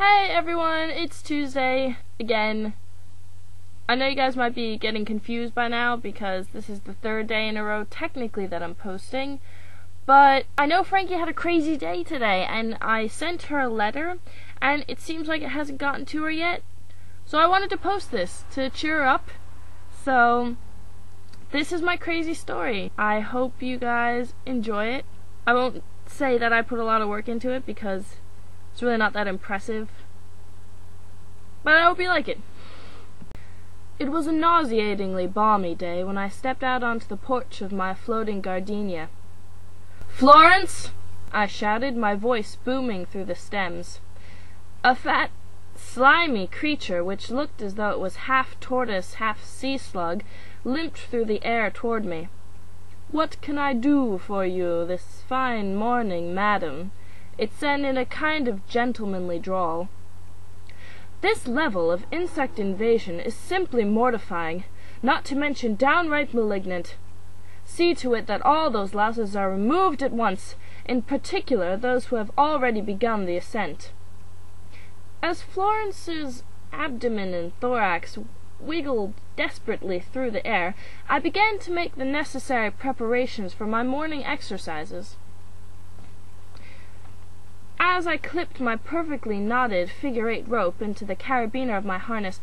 Hey everyone, it's Tuesday again. I know you guys might be getting confused by now because this is the third day in a row technically that I'm posting, but I know Frankie had a crazy day today and I sent her a letter and it seems like it hasn't gotten to her yet, so I wanted to post this to cheer her up. So this is my crazy story. I hope you guys enjoy it. I won't say that I put a lot of work into it because it's really not that impressive, but I hope you like it. It was a nauseatingly balmy day when I stepped out onto the porch of my floating gardenia. "Florence!" I shouted, my voice booming through the stems. A fat, slimy creature, which looked as though it was half tortoise, half sea slug, limped through the air toward me. "What can I do for you this fine morning, madam?" it said in a kind of gentlemanly drawl. This level of insect invasion is simply mortifying, not to mention downright malignant. See to it that all those louses are removed at once, in particular those who have already begun the ascent. As Florence's abdomen and thorax wiggled desperately through the air, I began to make the necessary preparations for my morning exercises. As I clipped my perfectly knotted figure-8 rope into the carabiner of my harness,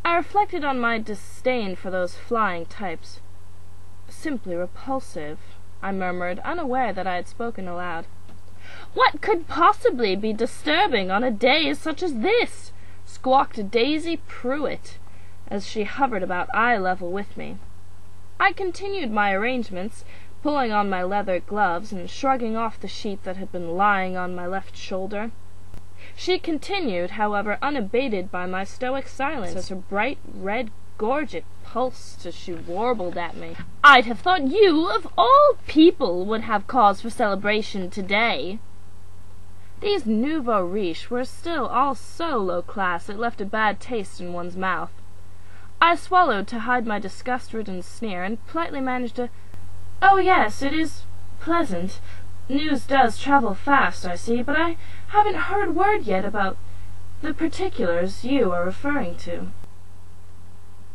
I reflected on my disdain for those flying types. "Simply repulsive," I murmured, unaware that I had spoken aloud. "What could possibly be disturbing on a day such as this?" squawked Daisy Pruitt, as she hovered about eye level with me. I continued my arrangements, pulling on my leather gloves and shrugging off the sheet that had been lying on my left shoulder. She continued, however, unabated by my stoic silence, as her bright red gorget pulsed as she warbled at me. "I'd have thought you, of all people, would have cause for celebration today." These nouveau riches were still all so low class it left a bad taste in one's mouth. I swallowed to hide my disgust-ridden sneer, and politely managed to, "Oh yes, it is pleasant. News does travel fast, I see, but I haven't heard word yet about the particulars you are referring to."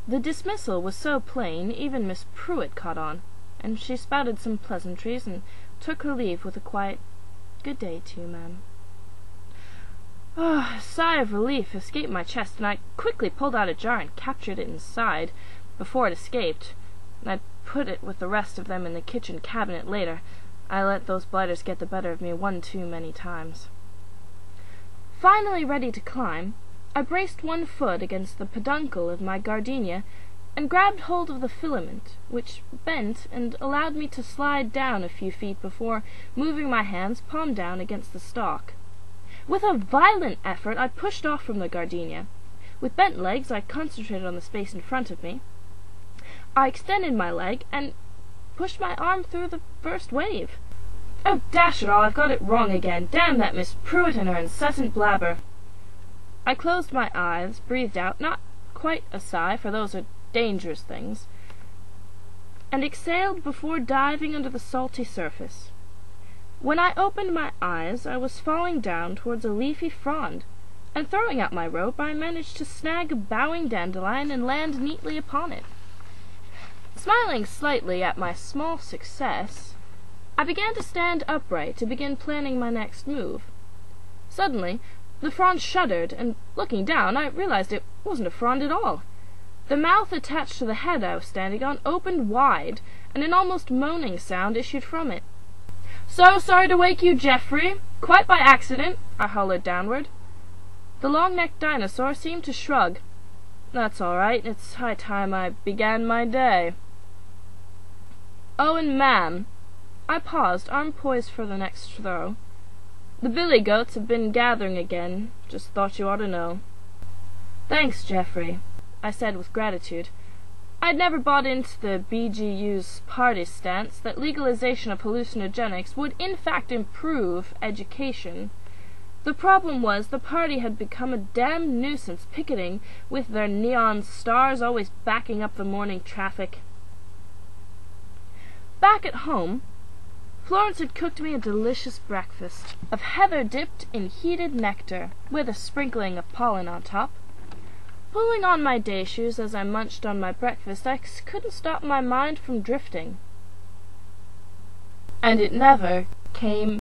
The dismissal was so plain, even Miss Pruitt caught on, and she spouted some pleasantries and took her leave with a quiet, "Good day to you, ma'am." A sigh of relief escaped my chest, and I quickly pulled out a jar and captured it inside before it escaped. I'd put it with the rest of them in the kitchen cabinet later. I let those blighters get the better of me one too many times. Finally ready to climb, I braced one foot against the peduncle of my gardenia and grabbed hold of the filament, which bent and allowed me to slide down a few feet before moving my hands palm down against the stalk. With a violent effort I pushed off from the gardenia. With bent legs I concentrated on the space in front of me. I extended my leg and pushed my arm through the first wave. "Oh, dash it all, I've got it wrong again. Damn that Miss Pruitt and her incessant blabber." I closed my eyes, breathed out, not quite a sigh, for those are dangerous things, and exhaled before diving under the salty surface. When I opened my eyes, I was falling down towards a leafy frond, and throwing out my rope, I managed to snag a bowing dandelion and land neatly upon it. Smiling slightly at my small success, I began to stand upright to begin planning my next move. Suddenly, the frond shuddered, and looking down, I realized it wasn't a frond at all. The mouth attached to the head I was standing on opened wide, and an almost moaning sound issued from it. "So sorry to wake you, Geoffrey. Quite by accident," I hollered downward. The long-necked dinosaur seemed to shrug. "That's all right. It's high time I began my day." "Oh, and ma'am," I paused, arm poised for the next throw, "the billy goats have been gathering again. Just thought you ought to know." "Thanks, Geoffrey," I said with gratitude. I'd never bought into the BGU's party stance that legalization of hallucinogenics would in fact improve education. The problem was the party had become a damn nuisance, picketing with their neon stars always backing up the morning traffic. Back at home, Florence had cooked me a delicious breakfast of heather dipped in heated nectar, with a sprinkling of pollen on top. Pulling on my day shoes as I munched on my breakfast, I couldn't stop my mind from drifting. And it never came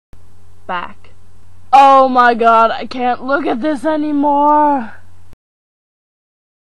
back. Oh my God, I can't look at this anymore.